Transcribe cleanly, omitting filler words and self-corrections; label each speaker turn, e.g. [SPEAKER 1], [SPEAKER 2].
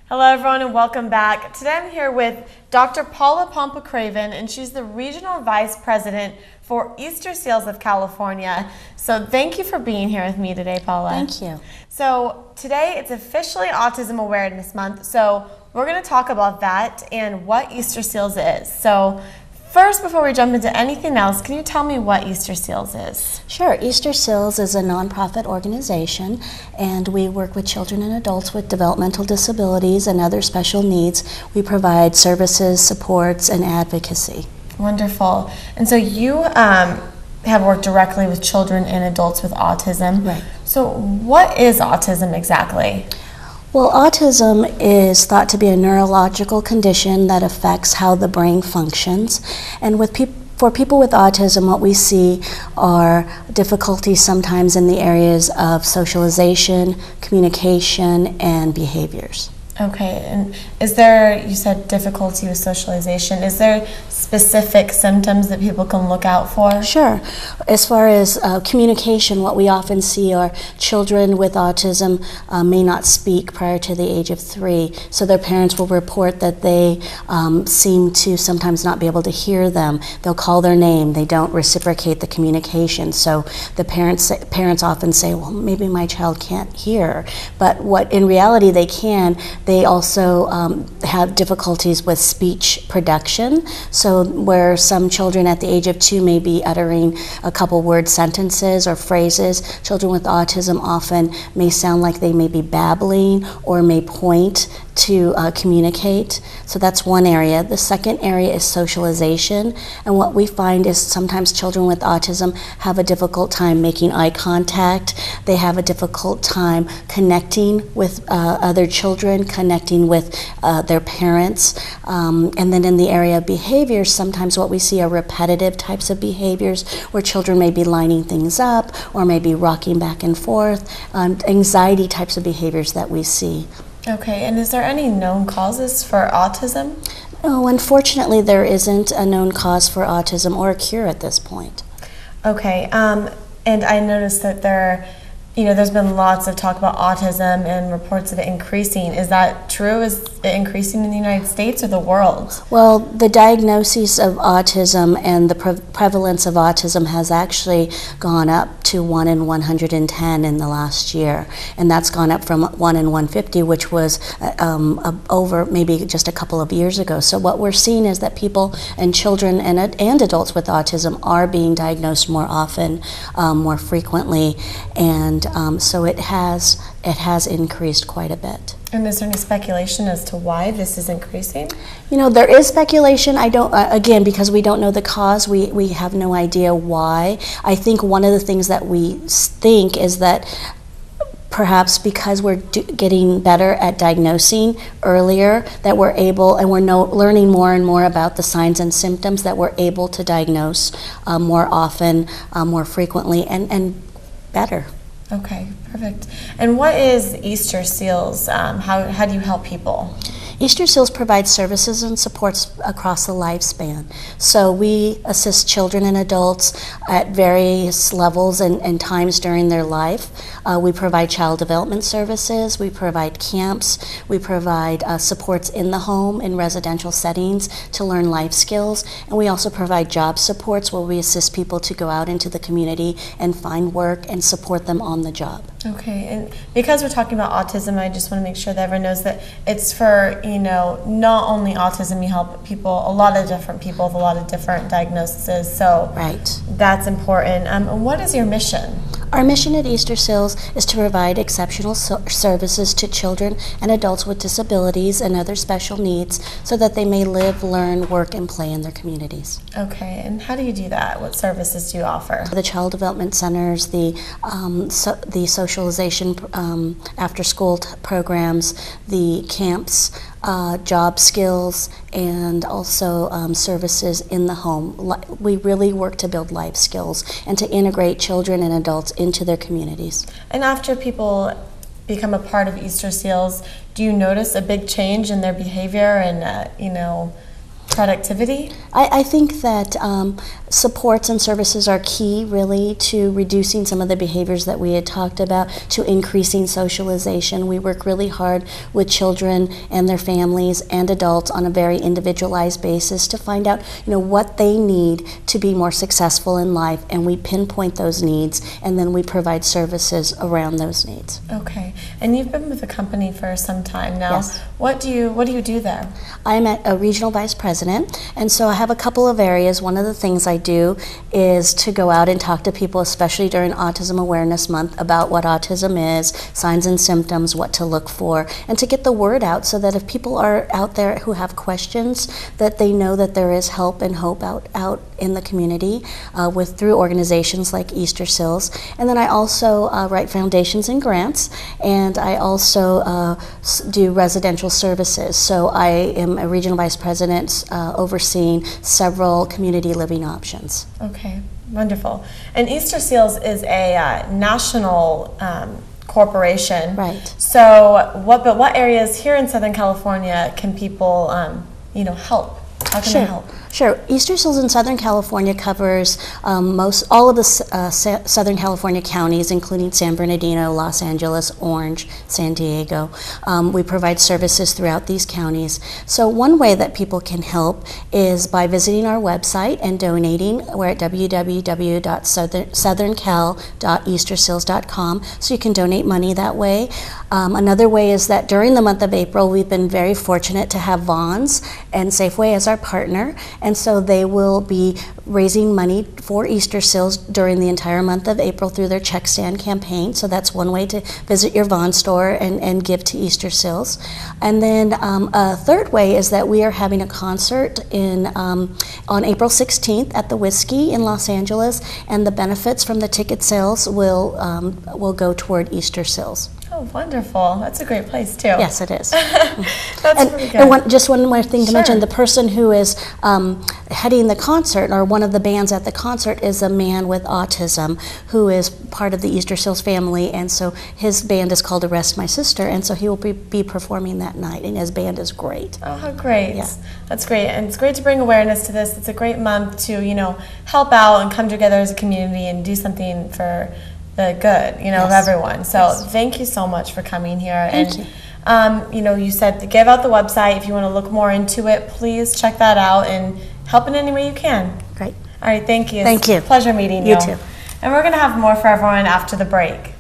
[SPEAKER 1] Hello everyone and welcome back. Today I'm here with Dr. Paula Pompa Craven, and she's the Regional Vice President for Easter Seals of California. So thank you for being here with me today, Paula.
[SPEAKER 2] Thank you.
[SPEAKER 1] So today it's officially Autism Awareness Month, so we're going to talk about that and what Easter Seals is. So first, before we jump into anything else, can you tell me what Easter Seals is?
[SPEAKER 2] Sure. Easter Seals is a nonprofit organization, and we work with children and adults with developmental disabilities and other special needs. We provide services, supports, and advocacy.
[SPEAKER 1] Wonderful. And so you have worked directly with children and adults with autism.
[SPEAKER 2] Right.
[SPEAKER 1] So what is autism exactly?
[SPEAKER 2] Well, autism is thought to be a neurological condition that affects how the brain functions. And for people with autism, what we see are difficulties sometimes in the areas of socialization, communication, and behaviors.
[SPEAKER 1] Okay, and is there, you said difficulty with socialization, is there specific symptoms that people can look out for?
[SPEAKER 2] Sure. As far as communication, what we often see are children with autism may not speak prior to the age of 3, so their parents will report that they seem to sometimes not be able to hear them. They'll call their name, they don't reciprocate the communication, so the parents often say, well, maybe my child can't hear, but what in reality they can. They also have difficulties with speech production, so where some children at the age of 2 may be uttering a couple word sentences or phrases, children with autism often may sound like they may be babbling or may point to communicate. So that's one area. The second area is socialization, and what we find is sometimes children with autism have a difficult time making eye contact. They have a difficult time connecting with other children, connecting with their parents. And then in the area of behaviors, sometimes what we see are repetitive types of behaviors where children may be lining things up or maybe rocking back and forth, anxiety types of behaviors that we see.
[SPEAKER 1] Okay, and is there any known causes for autism?
[SPEAKER 2] No, unfortunately there isn't a known cause for autism or a cure at this point.
[SPEAKER 1] Okay, and I noticed that there's been lots of talk about autism and reports of it increasing. Is that true? Is it increasing in the United States or the world?
[SPEAKER 2] Well, the diagnosis of autism and the prevalence of autism has actually gone up to 1 in 110 in the last year. And that's gone up from 1 in 150, which was over maybe just a couple of years ago. So what we're seeing is that people and children and adults with autism are being diagnosed more often, more frequently, and so it has increased quite a bit.
[SPEAKER 1] And is there any speculation as to why this is increasing?
[SPEAKER 2] You know, there is speculation. I don't, again, because we don't know the cause, we have no idea why. I think one of the things that we think is that perhaps because we're getting better at diagnosing earlier, that we're able, and we're learning more and more about the signs and symptoms, that we're able to diagnose more often, more frequently, and better.
[SPEAKER 1] Okay, perfect. And what is Easter Seals? How do you help people?
[SPEAKER 2] Easter Seals provides services and supports across the lifespan. So we assist children and adults at various levels and times during their life. We provide child development services, we provide camps, we provide supports in the home in residential settings to learn life skills, and we also provide job supports where we assist people to go out into the community and find work and support them on the job.
[SPEAKER 1] Okay, and because we're talking about autism, I just want to make sure that everyone knows that it's for, not only autism, you help people, a lot of different people with a lot of different diagnoses, so
[SPEAKER 2] right.
[SPEAKER 1] That's important. What is your mission?
[SPEAKER 2] Our mission at Easter Seals is to provide exceptional services to children and adults with disabilities and other special needs so that they may live, learn, work, and play in their communities.
[SPEAKER 1] Okay, and how do you do that? What services do you offer?
[SPEAKER 2] The child development centers, the socialization after-school programs, the camps, job skills, and also services in the home. We really work to build life skills and to integrate children and adults into their communities.
[SPEAKER 1] And after people become a part of Easter Seals, do you notice a big change in their behavior and, productivity?
[SPEAKER 2] I think that supports and services are key, really, to reducing some of the behaviors that we had talked about, to increasing socialization. We work really hard with children and their families and adults on a very individualized basis to find out, what they need to be more successful in life, and we pinpoint those needs, and then we provide services around those needs.
[SPEAKER 1] Okay, and you've been with the company for some time now.
[SPEAKER 2] Yes.
[SPEAKER 1] What do you do there?
[SPEAKER 2] I'm a regional vice president, and so I have a couple of areas. One of the things I do is to go out and talk to people, especially during Autism Awareness Month, about what autism is, signs and symptoms, what to look for, and to get the word out so that if people are out there who have questions, that they know that there is help and hope out in the community through organizations like Easter Seals. And then I also write foundations and grants, and I also do residential services. So I am a regional vice president overseeing several community living options.
[SPEAKER 1] Okay, wonderful. And Easter Seals is a national corporation.
[SPEAKER 2] Right.
[SPEAKER 1] So what areas here in Southern California can people help? How can they help?
[SPEAKER 2] Sure. Easter Seals in Southern California covers all of the Southern California counties, including San Bernardino, Los Angeles, Orange, San Diego. We provide services throughout these counties. So one way that people can help is by visiting our website and donating. We're at www.southerncal.easterseals.com, so you can donate money that way. Another way is that during the month of April, we've been very fortunate to have Vons and Safeway as our partner. And so they will be raising money for Easter Seals during the entire month of April through their check stand campaign. So that's one way to visit your Vaughn store and give to Easter Seals. And then a third way is that we are having a concert on April 16th at the Whiskey in Los Angeles, and the benefits from the ticket sales will go toward Easter Seals.
[SPEAKER 1] Oh, wonderful. That's a great place, too.
[SPEAKER 2] Yes, it is.
[SPEAKER 1] That's really good.
[SPEAKER 2] And just one more thing to mention, the person who is heading the concert, or one of the bands at the concert, is a man with autism who is part of the Easter Seals family, and so his band is called Arrest My Sister, and so he will be performing that night, and his band is great.
[SPEAKER 1] Oh, how great.
[SPEAKER 2] Yeah.
[SPEAKER 1] That's great, and it's great to bring awareness to this. It's a great month to, help out and come together as a community and do something for the good, of everyone. So thank you so much for coming here.
[SPEAKER 2] Thank you.
[SPEAKER 1] You said to give out the website. If you want to look more into it, please check that out and help in any way you can.
[SPEAKER 2] Great.
[SPEAKER 1] All right, thank you.
[SPEAKER 2] Thank you.
[SPEAKER 1] Pleasure meeting you.
[SPEAKER 2] You too.
[SPEAKER 1] And we're going to have more for everyone after the break.